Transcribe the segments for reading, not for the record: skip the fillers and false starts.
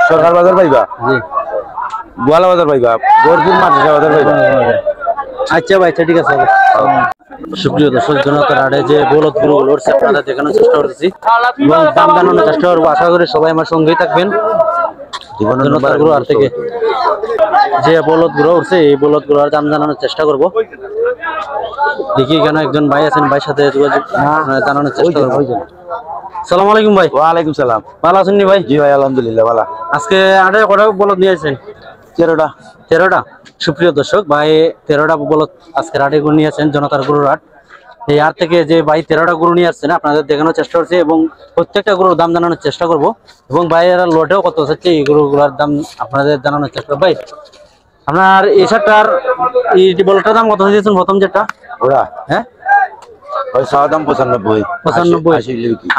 সরকার বাজার পাইবা জি গোয়ালা বাজার পাইবা ভরপুর মাদ্রাসা বাজার পাইবা আচ্ছা ভাই আচ্ছা ঠিক আছে সুপ্রিয় দর্শক জনতার আড়ে যে বলদ গরুগুলো উঠছে আপনারা দেখানোর চেষ্টা করতেছি এবং দাম জানানোর চেষ্টা করবো আশা করি সবাই আমার সঙ্গেই থাকবেন জনতার গরু আর থেকে যে বলদ গুলো উঠছে এই বলদ গুলোর দাম জানানোর চেষ্টা করবো দেখি এখানে একজন ভাই আছেন ভাইয়ের সাথে জানানোর চেষ্টা করবো আসসালামু আলাইকুম ভাই ওয়ালাইকুম সালাম ভালো আছেন নি ভাই জি ভাই আলহামদুলিল্লাহ ভালো আজকে আড়ে কটা বলদ নিয়ে আসছেন 13টা সুপ্রিয় দর্শক ভাই 13টা বলদ আজকে আড়ে গরু নিয়ে আসছেন জনতার গরুর হাট এই হাট থেকে যে ভাই 13টা গরু নিয়ে আসছেন আপনাদের দেখানোর চেষ্টা করছি এবং প্রত্যেকটা গরুর দাম জানানোর চেষ্টা করব এবং ভাইয়েরা লটেও কত হচ্ছে এই গরুগুলোর দাম আপনাদের জানানোর চেষ্টা করব ভাই আপনার এই শার্টটার এই বলটার দাম কত দিয়েছেন প্রথম যেটা ওরা হ্যাঁ ওই সাদা দাম 95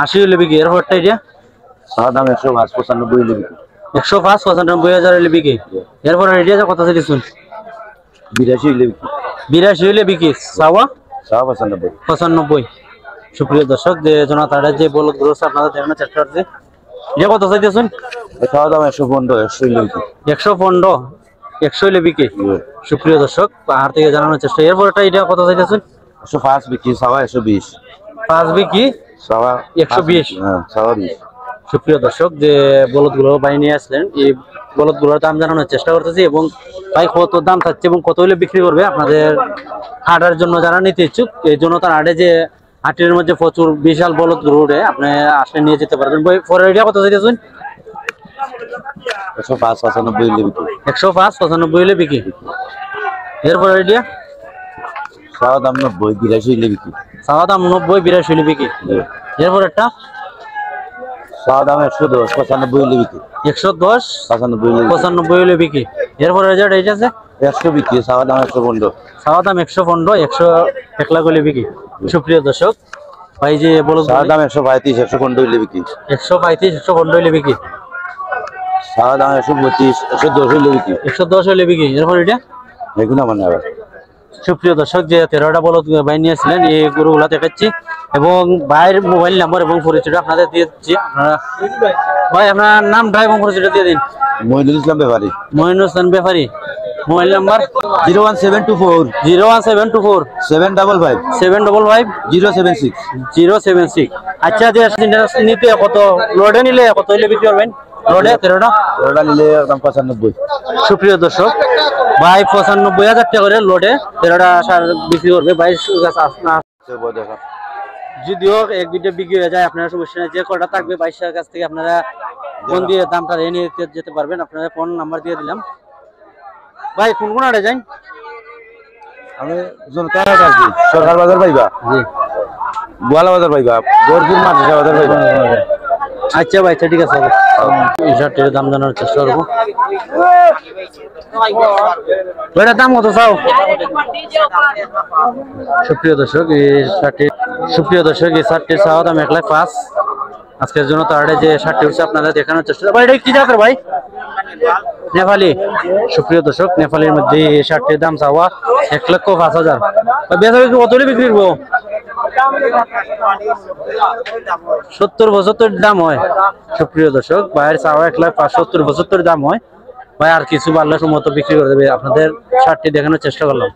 80 হলে বিক্রি এরপরটা এটা সাদা দাম 105 95 হলে বিক্রি 105 95,000 হলে বিক্রি এরপর এটা কত দিয়েছেন 82 হলে বিক্রি 82 হলে বিক্রি সাওয়া 95 সুপ্রিয় দর্শক যে জনতারা যে বলদ গরু আপনাদের দেখানোর চেষ্টা করছে এটা কত চাইতেছেন সাদা দাম 115 100 হলে বিক্রি 115 100 হলে বিক্রি সুপ্রিয় দর্শক পাহাড় থেকে জানানোর চেষ্টা এরপরটা এটা কত চাইতেছেন 105 বিক্রি সাওয়া 120 5 বিক্রি সাওয়া 120 হ্যাঁ সাওয়া 20 সুপ্রিয় দর্শক যে বলদগুলো ভাই নিয়ে আসলেন এই বলদগুলোর দাম জানানোর চেষ্টা করতেছি এবং ভাই কত দাম থাকছে এবং কত হলে বিক্রি করবে আপনাদের হাটের জন্য যারা নিতে ইচ্ছুক এই জন্য তার হাটে যে হাটের মধ্যে প্রচুর বিশাল বলদ গরু উঠে আপনি আসলে নিয়ে যেতে পারবেন পরে এটা কত চাইতেছেন 105 95 হলে বিক্রি 105 95 হলে বিক্রি এরপরে এটা সাওয়া দাম 90 82 হলে বিক্রি সাওয়া দাম 90 82 হলে বিক্রি এরপর একটা সাওয়া দাম 110 95 হলে বিক্রি 110 95 হলে বিক্রি এরপর রেজাল্ট এই আছে 100 বিক্রি সাওয়া দাম 115 সাওয়া দাম 115 1 লাখ হলে বিক্রি সুপ্রিয় দর্শক ভাই যে বলো সাওয়া দাম 135 115 হলে বিক্রি 135 115 হলে বিক্রি সাওয়া দাম 125 110 হলে বিক্রি 110 হলে বিক্রি এরপর এটা এগুলো মানে আবার সুপ্রিয় দর্শক যে 13টা বলদ ভাই নিয়েছিলেন এই গরুগুলা দেখাচ্ছি এবং ভাইয়ের মোবাইল নাম্বার এবং পরিচয় আপনাদের দিয়ে দিচ্ছি আপনারা ভাই আপনার নামটা এবং পরিচয়টা দিয়ে দিন মইনুল ইসলাম ব্যাপারী মোবাইল নাম্বার 01724 755 076 আচ্ছা যে নিতে কত লোডে নিলে কত হইলে বিক্রি করবেন লোডে 13টা নিলে একদম 95 সুপ্রিয় দর্শক ভাই 95,000 টাকা করে লোডে 13টা সার বিক্রি করবে ভাই যদিও এক দুইটা বিক্রি হয়ে যায় আপনারা সমস্যা নেই যে কটা থাকবে বাইশের কাছ থেকে আপনারা ফোন দিয়ে দামটা নিয়ে যেতে পারবেন আপনারা ফোন নাম্বার দিয়ে দিলাম ভাই কোন কোন আড়ে যান আমি সরকার বাজার পাইবা জি গোয়ালা বাজার পাইবা ভরপুর মাদ্রাসা বাজার পাইবা আচ্ছা ভাই আচ্ছা ঠিক আছে এই শার্টের দাম জানার চেষ্টা করবো এটার দাম কত চাও সুপ্রিয় দর্শক এই শার্টের চাওয়া দাম 1,05,000 আজকের জন্য তার যে শার্টটি হচ্ছে আপনাদের দেখানোর চেষ্টা করবো এটা কি জাতের ভাই নেপালি সুপ্রিয় দর্শক নেপালির মধ্যে এই শার্টের দাম চাওয়া 1,05,000 বেচা বিক্রি কত বিক্রি করবো 70-75 দাম হয় সুপ্রিয় দর্শক ভাইয়ের চাওয়া 1,70,75 দাম হয় ভাই আর কিছু বাড়লে সময় বিক্রি করে দেবে আপনাদের শার্টটি দেখানোর চেষ্টা করলাম